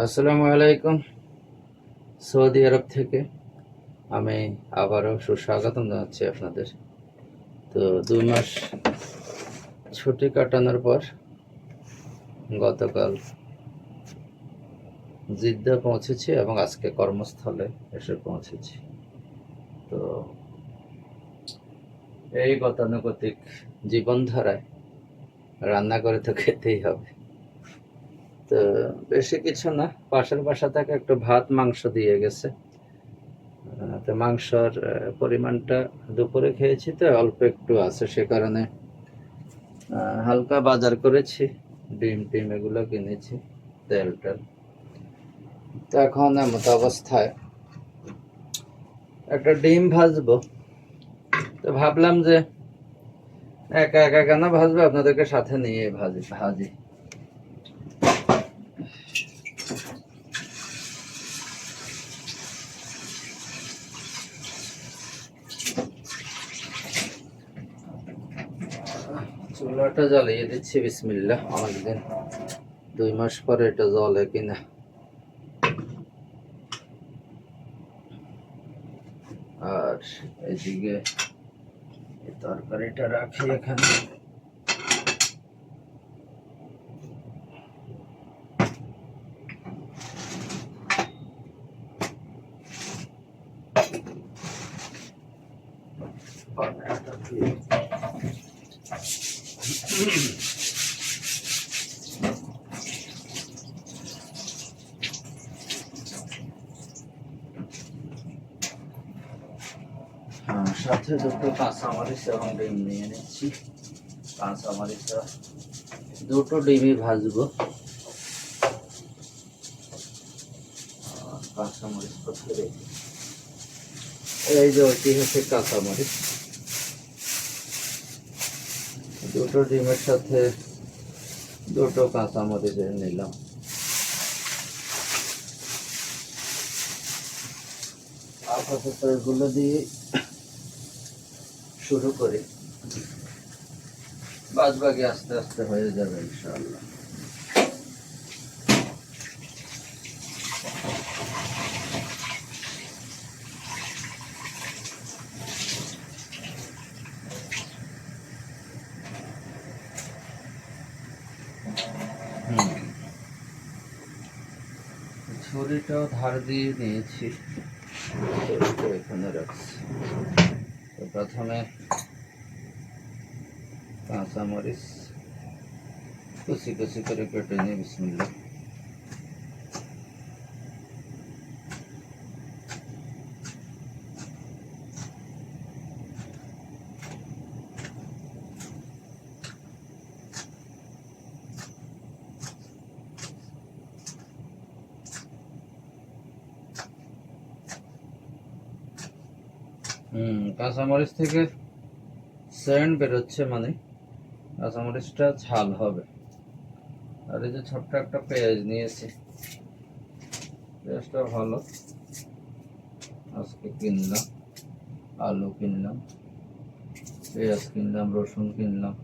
আসসালামু আলাইকুম। সৌদি আরব থেকে আমি আবারও সুস্বাগতম জানাচ্ছি আপনাদের। তো 2 মাস ছুটি কাটানোর পর গতকাল জিদ্দা পৌঁছেছি এবং আজকে কর্মস্থলে এসে পৌঁছেছি। তো এই গতানুগতিক জীবনধারায় রান্না করে তো খেতেই হবে। তো বেশি কিছু না, পাশের বাসা থেকে একটু ভাত মাংস দিয়ে গেছে। তো মাংসর পরিমাণটা দুপুরে খেয়েছি তো অল্প একটু আছে, সে কারণে হালকা বাজার করেছি, ডিম টিম এগুলো কিনেছি, তেল টেল। তো এখন এমত অবস্থায় একটা ডিম ভাজবো। তো ভাবলাম যে একা একা কেন ভাজবো, আপনাদেরকে সাথে নিয়ে ভাজি। চুলাটা জ্বালিয়ে দিচ্ছি, বিসমিল্লাহ। অনেকদিন 2 মাস পরে এটা জ্বলে কিনা। আর এদিকে তরকারিটা রাখি এখানে। সাথে দুটো কাঁচামরিচ এবং ডিম নিয়ে নিচ্ছি। কাঁচামরিচ দুটো ডিমই ভাজবো। কাঁচামরিচ কোথায়? এই যে ঐতিহাসিক কাঁচামরিচ। দুটো ডিমের সাথে দুটো কাঁচামরিচ নিলাম। আপাতত এগুলো দিয়ে শুরু করি, বাদবাকি আস্তে আস্তে হয়ে যাবে ইনশাআল্লাহ। ছুরিটাও ধার দিয়ে নিয়েছি, এখানে রাখছি। তো প্রথমে কাঁচামরিচ কুচি কুচি করে কেটে নিয়ে বিসমিল্লাহ। কাঁচামরিচ থেকে সেন্ট বেরোচ্ছে, মানে কাঁচামরিচটা ঝাল হবে। আর এই যে ছোট্ট একটা পেঁয়াজ নিয়েছি, পেঁয়াজটা ভালো। আজকে কিনলাম, আলু কিনলাম, পেঁয়াজ কিনলাম, রসুন কিনলাম।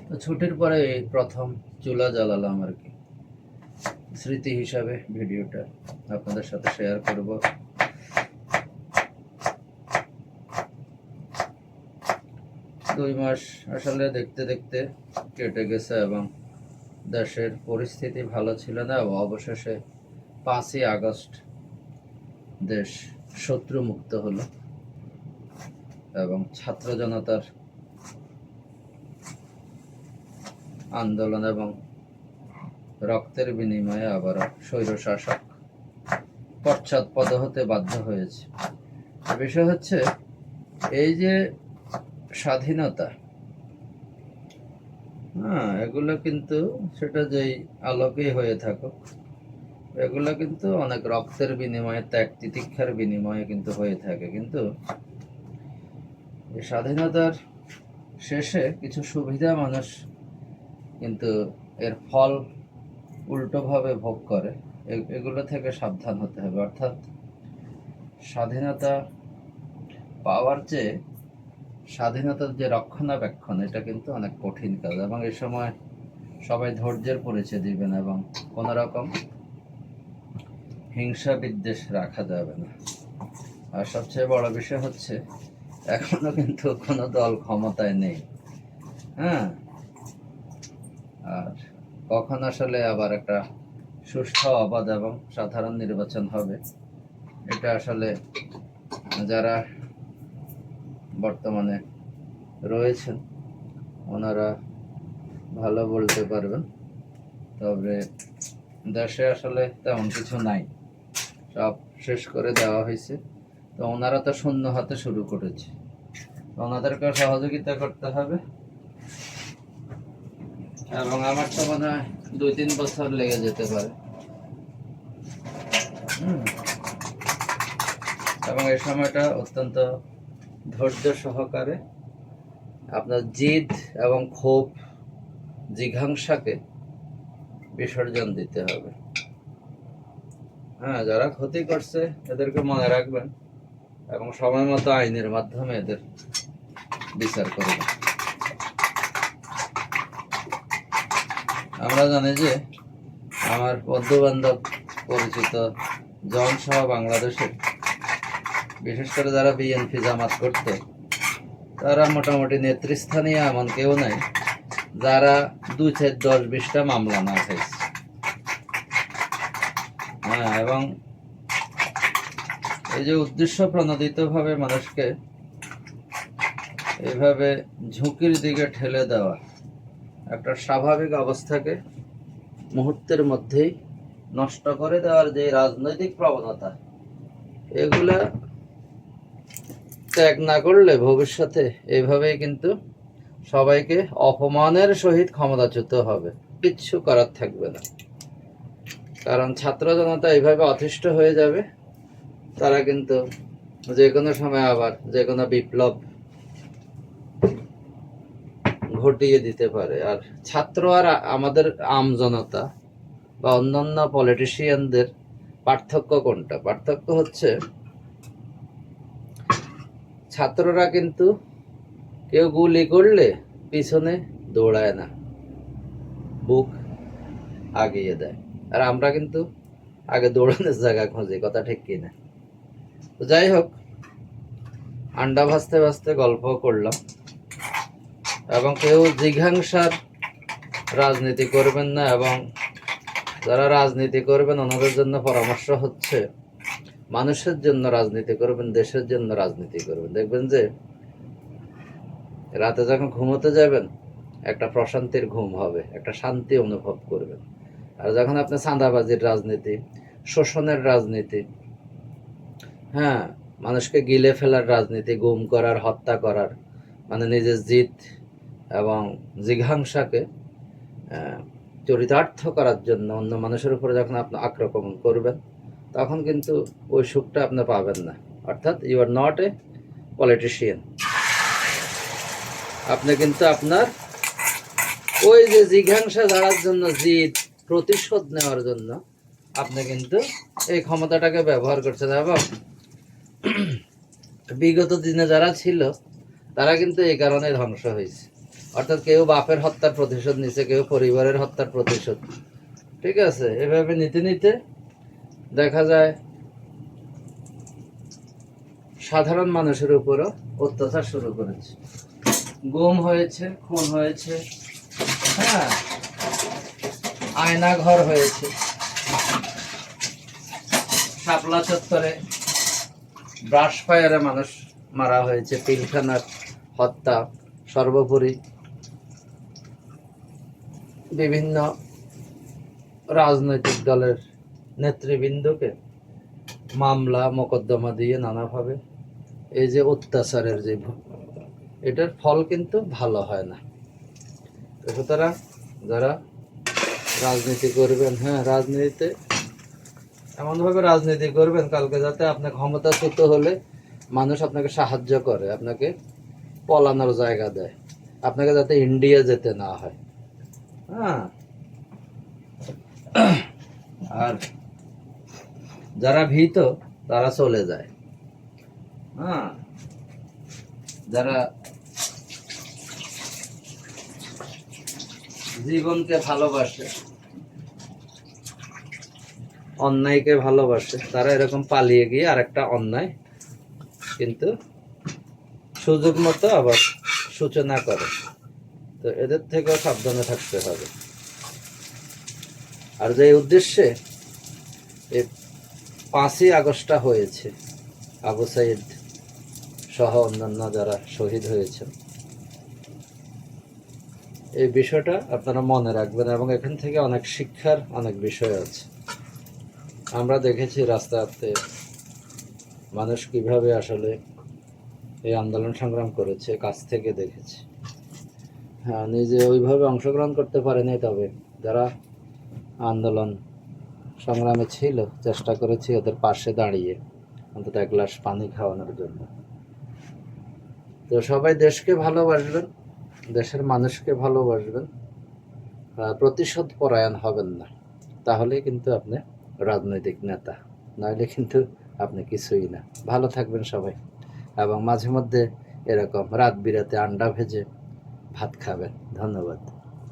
তো ছুটির পরে এই প্রথম চুলা জ্বালালাম আর কি। স্মৃতি হিসাবে ভিডিওটা আপনাদের সাথে শেয়ার করব। 2 মাস আসলে দেখতে দেখতে কেটে গেছে এবং দেশের পরিস্থিতি ভালো ছিল না। অবশেষে 5ই আগস্ট দেশ শত্রু মুক্ত হলো এবং ছাত্র জনতার আন্দোলন এবং রক্তের বিনিময়ে আবার স্বৈরশাসক পশ্চাৎপদ হতে বাধ্য হয়েছে। বিষয় হচ্ছে এই যে স্বাধীনতা, এগুলো কিন্তু সেটা যেই আলোকেই হয়ে থাকুক, এগুলো কিন্তু অনেক রক্তের বিনিময়ে, ত্যাগ তিতিক্ষার বিনিময়ে কিন্তু হয়ে থাকে। কিন্তু এই স্বাধীনতার শেষে কিছু সুবিধা মানুষ কিন্তু এর ফল উল্টোভাবে ভোগ করে। এগুলো থেকে সাবধান হতে হবে। অর্থাৎ স্বাধীনতা পাওয়ার চেয়ে স্বাধীনতার যে রক্ষণাবেক্ষণ, এটা কিন্তু অনেক কঠিন কাজ, এবং এই সময় সবাই ধৈর্যের পরিচয় দিবেন এবং কোনো রকম হিংসা বিদ্বেষ রাখা যাবে না। আর সবচেয়ে বড় বিষয় হচ্ছে, এখনো কিন্তু কোনো দল ক্ষমতায় নেই। হ্যাঁ, আর কখন আসলে আবার একটা সুষ্ঠু, অবাধ এবং সাধারণ নির্বাচন হবে, এটা আসলে যারা বর্তমানে রয়েছেন ওনারা ভালো বলতে পারবেন। তবে দেশে আসলে তেমন কিছু নাই, সব শেষ করে দেওয়া হয়েছে। তো ওনারা তো শূন্য হাতে শুরু করেছে, ওনাদেরকে সহযোগিতা করতে হবে। এবং আমার তো মনে হয় 2-3 বছর লেগে যেতে পারে। এবং এই সময়টা অত্যন্ত ধৈর্য সহকারে আপনার জিদ এবং ক্ষোভ, জিঘাংসাকে বিসর্জন দিতে হবে। হ্যাঁ, যারা ক্ষতি করছে এদেরকে মনে রাখবেন এবং সময় মতো আইনের মাধ্যমে এদের বিচার করবেন। আমরা জানি যে আমার বন্ধু বান্ধব পরিচিত জন সহ বাংলাদেশের, বিশেষ করে যারা বিএনপি জামাত করতো, তারা মোটামুটি নেতৃস্থানীয় এমন কেউ নাই যারা 2-4-10-20টা মামলা না খাইছে। হ্যাঁ, এবং এই যে উদ্দেশ্য প্রণোদিত ভাবে মানুষকে এইভাবে ঝুঁকির দিকে ঠেলে দেওয়া, একটা স্বাভাবিক অবস্থাকে মুহূর্তের মধ্যেই নষ্ট করে দেওয়ার যে রাজনৈতিক প্রবণতা, এগুলা ত্যাগ না করলে ভবিষ্যতে এইভাবেই কিন্তু সবাইকে অপমানের সহিত ক্ষমতাচ্যুত হবে, কিচ্ছু করার থাকবে না। কারণ ছাত্র জনতা এইভাবে অতিষ্ঠ হয়ে যাবে, তারা কিন্তু যে কোনো সময় আবার যে কোনো বিপ্লব ঘটিয়ে দিতে পারে। আর ছাত্র আর আমাদের আম জনতা বা অন্যান্য পলিটিশিয়ানদের পার্থক্য কোনটা? পার্থক্য হচ্ছে, ছাত্ররা কিন্তু কেউ গুলি করলে পিছনে দৌড়ায় না, বুক আগিয়ে দেয়। আর আমরা কিন্তু আগে দৌড়ানোর জায়গা খুঁজি, কথা ঠিক কিনা? তো যাই হোক, আন্ডা ভাজতে ভাজতে গল্প করলাম। এবং কেউ জিঘাংসার রাজনীতি করবেন না, এবং যারা রাজনীতি করবেন ওনাদের জন্য পরামর্শ হচ্ছে, মানুষের জন্য রাজনীতি করবেন, দেশের জন্য রাজনীতি করবেন। দেখবেন যে রাতে যখন ঘুমোতে যাবেন একটা প্রশান্তির ঘুম হবে, একটা শান্তি অনুভব করবেন। আর যখন আপনি চাঁদাবাজির রাজনীতি, শোষণের রাজনীতি, হ্যাঁ, মানুষকে গিলে ফেলার রাজনীতি, গুম করার, হত্যা করার, মানে নিজের জিদ এবং জিঘাংসাকে চরিতার্থ করার জন্য অন্য মানুষের উপরে যখন আপনি আক্রমণ করবেন, তখন কিন্তু ওই সুখটা আপনি পাবেন না। অর্থাৎ you are not a politician. আপনি কিন্তু আপনার ওই যে জিঘাংসা ঝাড়ার জন্য, জিদ, প্রতিশোধ নেওয়ার জন্য আপনি কিন্তু এই ক্ষমতাটাকে ব্যবহার করছেন। এবং বিগত দিনে যারা ছিল তারা কিন্তু এই কারণে ধ্বংস হয়েছে। অর্থাৎ কেউ বাপের হত্যার প্রতিশোধ নিছে, কেউ পরিবারের হত্যার প্রতিশোধ। ঠিক আছে, এভাবে নিতে নিতে দেখা যায় সাধারণ মানুষের উপরও অত্যাচার শুরু করেছে, গুম হয়েছে, খুন হয়েছে, হ্যাঁ, আয়না ঘর হয়েছে, শাপলা চত্বরে ব্রাশ ফায়ারে মানুষ মারা হয়েছে, পিলখানার হত্যা, সর্বোপরি বিভিন্ন রাজনৈতিক দলের নেতৃবৃন্দকে মামলা মোকদ্দমা দিয়ে নানাভাবে এই যে অত্যাচারের যে, এটার ফল কিন্তু ভালো হয় না। তো সুতরাং যারা রাজনীতি করবেন, হ্যাঁ, রাজনীতিতে এমনভাবে রাজনীতি করবেন কালকে যাতে আপনি ক্ষমতাচ্যুত হলে মানুষ আপনাকে সাহায্য করে, আপনাকে পলানোর জায়গা দেয়, আপনাকে যাতে ইন্ডিয়া যেতে না হয়। হ্যাঁ, আর যারা ভীত তারা চলে যায়। হ্যাঁ, যারা জীবনকে ভালোবাসে, অন্যায়কে ভালোবাসে, তারা এরকম পালিয়ে গিয়ে আরেকটা অন্যায় কিন্তু সুযোগ মতো আবার সূচনা করে। তো এদের থেকেও সাবধানে থাকতে হবে। আর যে উদ্দেশ্যে এই 5ই আগস্টটা হয়েছে, আবু সাইদ সহ অন্যান্য যারা শহীদ হয়েছেন, এই বিষয়টা আপনারা মনে রাখবেন এবং এখান থেকে অনেক শিক্ষার অনেক বিষয় আছে। আমরা দেখেছি রাস্তাতে মানুষ কিভাবে আসলে এই আন্দোলন সংগ্রাম করেছে, কাছ থেকে দেখেছি। হ্যাঁ, নিজে ওইভাবে অংশগ্রহণ করতে পারেনি, তবে যারা আন্দোলন সংগ্রামে ছিল চেষ্টা করেছি ওদের পাশে দাঁড়িয়ে অন্তত এক গ্লাস পানি খাওয়ানোর জন্য। তো সবাই দেশকে ভালোবাসবেন, দেশের মানুষকে ভালোবাসবেন, প্রতিশোধ পরায়ণ হবেন না, তাহলে কিন্তু আপনি রাজনৈতিক নেতা, নইলে কিন্তু আপনি কিছুই না। ভালো থাকবেন সবাই, এবং মাঝে মধ্যে এরকম রাত বিরাতে আন্ডা ভেজে ভাত খাবেন। ধন্যবাদ।